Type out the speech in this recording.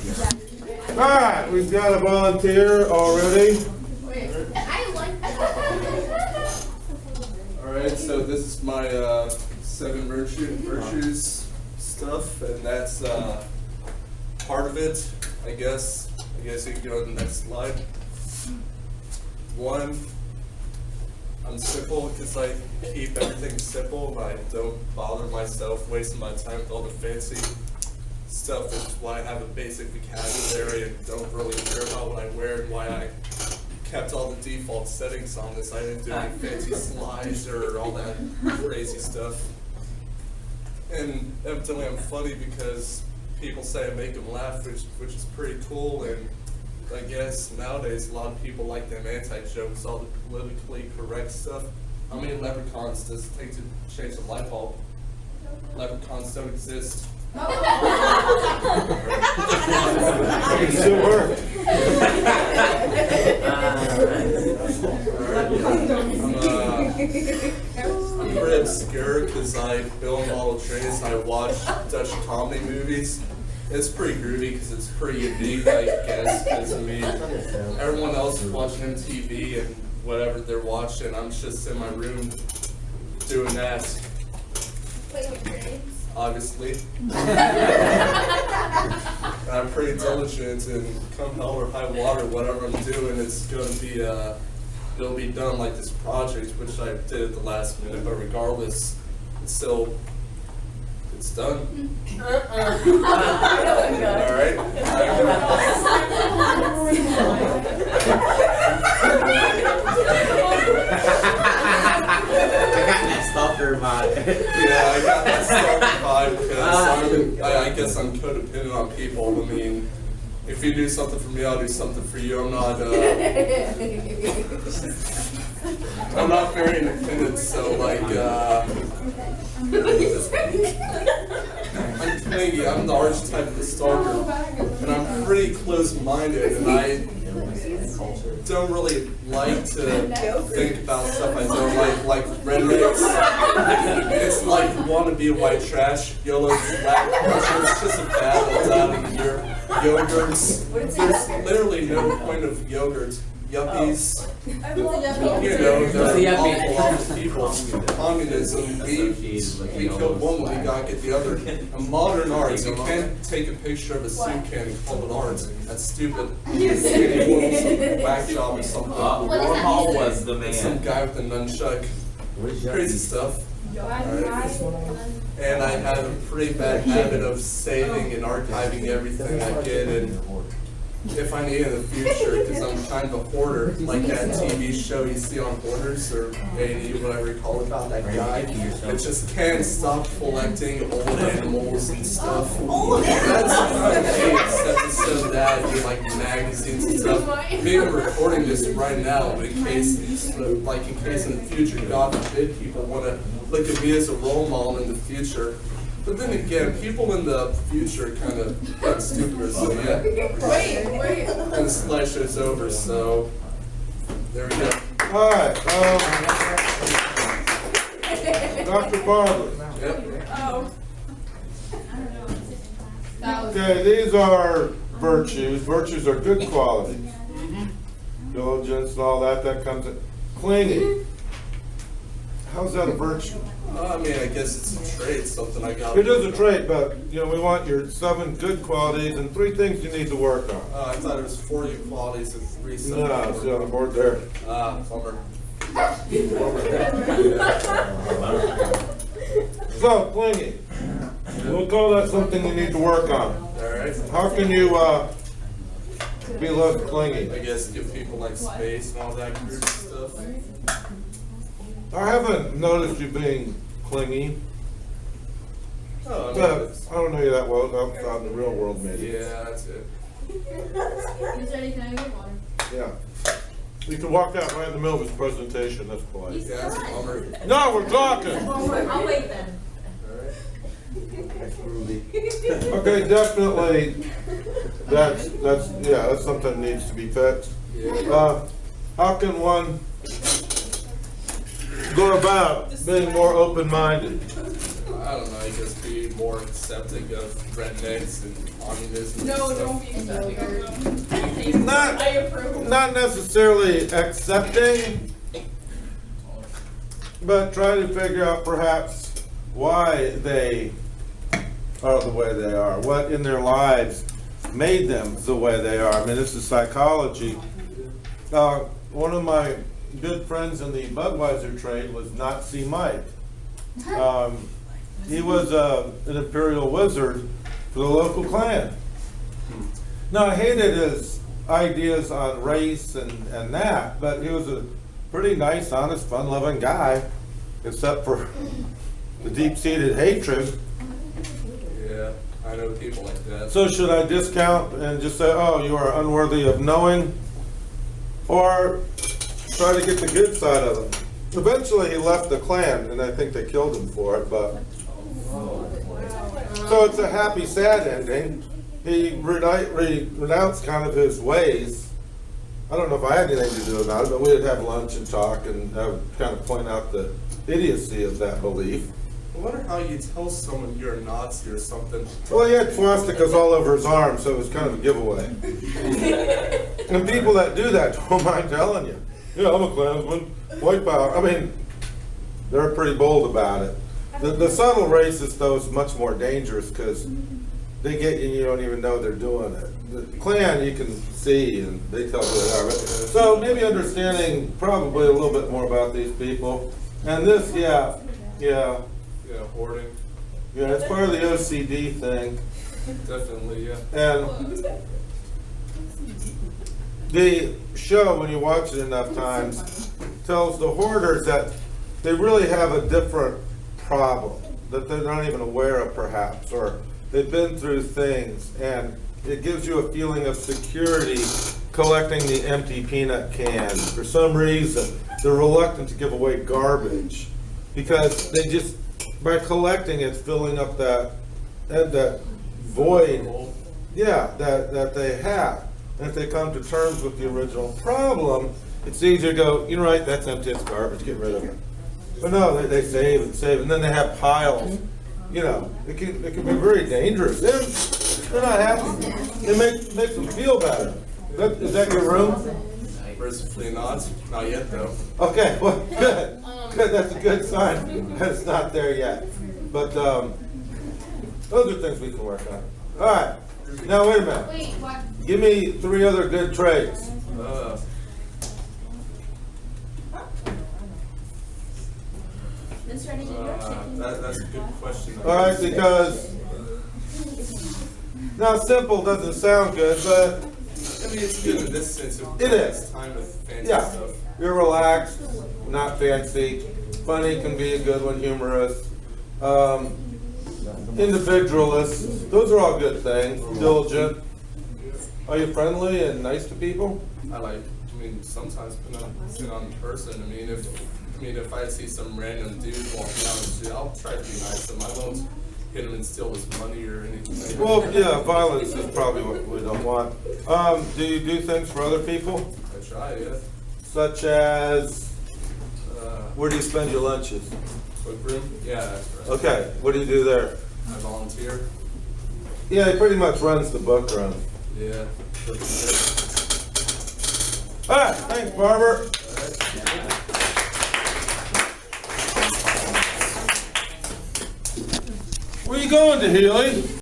All right, we've got a volunteer already. All right, so this is my 7 virtues stuff, and that's part of it, I guess. I guess you can go to the next slide. 1, I'm simple because I keep everything simple and I don't bother myself wasting my time with all the fancy stuff, which is why I have a basic vocabulary and don't really care about what I wear and why I kept all the default settings on this. I didn't do any fancy slides or all that crazy stuff. And evidently I'm funny because people say I make them laugh, which is pretty cool, and I guess nowadays a lot of people like them anti-jokes, all the politically correct stuff. How many leprechauns does it take to change a light bulb? Leprechauns don't exist. It can still work. I'm pretty obscure because I build model trains and I watch Dutch comedy movies. It's pretty groovy because it's pretty unique, I guess, because I mean, everyone else is watching MTV and whatever they're watching. I'm just in my room doing that. Obviously. I'm pretty diligent, and come hell or high water, whatever I'm doing, it's going to be, it'll be done like this project, which I did at the last minute, but regardless, it's still, it's done. Alright? Stalker vibe. Yeah, I got that stalker vibe because I guess I'm codependent on people. I mean, if you do something for me, I'll do something for you. I'm not very independent, so like, I'm clingy. I'm the archetype of the stalker, and I'm pretty close-minded, and I don't really like to think about stuff I don't like rednecks. It's like wannabe white trash, YOLO black culture. It's just a fad that's out of here. Yogurts. There's literally no point of yogurt. Yuppies. You know, they're awful people. Communism, we killed one, we gotta get the other. A modern art, you can't take a picture of a soup can and call it art. That's stupid. Skinny woman, some whack job or something. Warhol was the man. Some guy with a nunchuck. Crazy stuff. And I have a pretty bad habit of saving and archiving everything I get, and if I need it in the future, because I'm kind of a hoarder, like that TV show you see on Hoarders, or A&E, whatever you call it, about that guy that just can't stop collecting old animals and stuff. That's kind of me, except instead of that, I do like magazines and stuff. Maybe I'm recording this right now, but in case in the future, God forbid, people want to look at me as a role model in the future. But then again, people in the future kind of got stupider, so yeah. Wait. And the slideshow's over, so there we go. All right, Dr. Barber. Yep. Okay, these are virtues. Virtues are good qualities. Diligence and all that, that comes in. Clingy. How's that a virtue? I mean, I guess it's a trait, something I got. It is a trait, but you know we want your 7 good qualities and 3 things you need to work on. I thought it was 4 good qualities and 3 something. No, see on the board there. Bummer. So, clingy. We'll call that something you need to work on. Alright. How can you be less clingy? I guess give people like space and all that group stuff. I haven't noticed you being clingy. Oh, I mean, But I don't know you that well. Outside in the real world, maybe. yeah, that's it. Yeah. You can walk out right in the middle of his presentation. That's polite. Yeah, that's a bummer. No, we're talking. I'll wait then. Okay, definitely. That's something that needs to be fixed. Yeah. How can one go about being more open-minded? I don't know, you just be more accepting of rednecks and communism. No, and don't stuff. be excited. Not- I approve. Not necessarily accepting, but try to figure out perhaps why they are the way they are, what in their lives made them the way they are. I mean, this is psychology. One of my good friends in the Budweiser trade was Nazi Mike. He was an imperial wizard for the local clan. Now, I hated his ideas on race and that, but he was a pretty nice, honest, fun-loving guy, except for the deep-seated hatred. Yeah, I know people like that. So should I discount and just say, oh, you are unworthy of knowing? Or try to get the good side of him? Eventually, he left the clan, and I think they killed him for it, but... So it's a happy, sad ending. He renounced kind of his ways. I don't know if I had anything to do about it, but we'd have lunch and talk, and I would kind of point out the idiocy of that belief. I wonder how you tell someone you're a Nazi or something. Well, he had swastikas all over his arm, so it was kind of a giveaway. And people that do that don't mind telling you. Yeah, I'm a Klansman, white power. I mean, they're pretty bold about it. The subtle racist, though, is much more dangerous because they get you and you don't even know they're doing it. The Klan, you can see, and they tell who they are. So maybe understanding probably a little bit more about these people. And this, yeah, Yeah, hoarding. it's part of the OCD thing. Definitely, yeah. And the show, when you watch it enough times, tells the hoarders that they really have a different problem that they're not even aware of, perhaps, or they've been through things, and it gives you a feeling of security collecting the empty peanut cans. For some reason, they're reluctant to give away garbage because they just, by collecting, it's filling up that void, that they have. And if they come to terms with the original problem, it's easier to go, you're right, that's empty, it's garbage, get rid of it. But no, they save and then they have piles. It can be very dangerous. They're not happy. It makes them feel better. Is that your room? Mercifully not. Not yet, though. Okay, well, good. Good, that's a good sign that it's not there yet. But those are things we can work on. All right. Now, wait a minute. Wait, what? Give me 3 other good traits. That's a good question. All right, because now simple doesn't sound good, but I mean, it's good in this sense. It is. Time with fancy yeah, stuff. you're relaxed, not fancy. Funny can be a good one, humorous. Individualist, those are all good things. Diligent. Are you friendly and nice to people? Sometimes depending on the person. If I see some random dude walking down the street, I'll try to be nice to him. I won't hit him and steal his money or anything. Well, yeah, violence is probably what we don't want. Do you do things for other people? I try, yeah. Such as, where do you spend your lunches? Quick room? Yeah, that's right. Okay, what do you do there? I volunteer. Yeah, he pretty much runs the book run. Yeah. All right, thanks, Barber. Where you going to, Healy?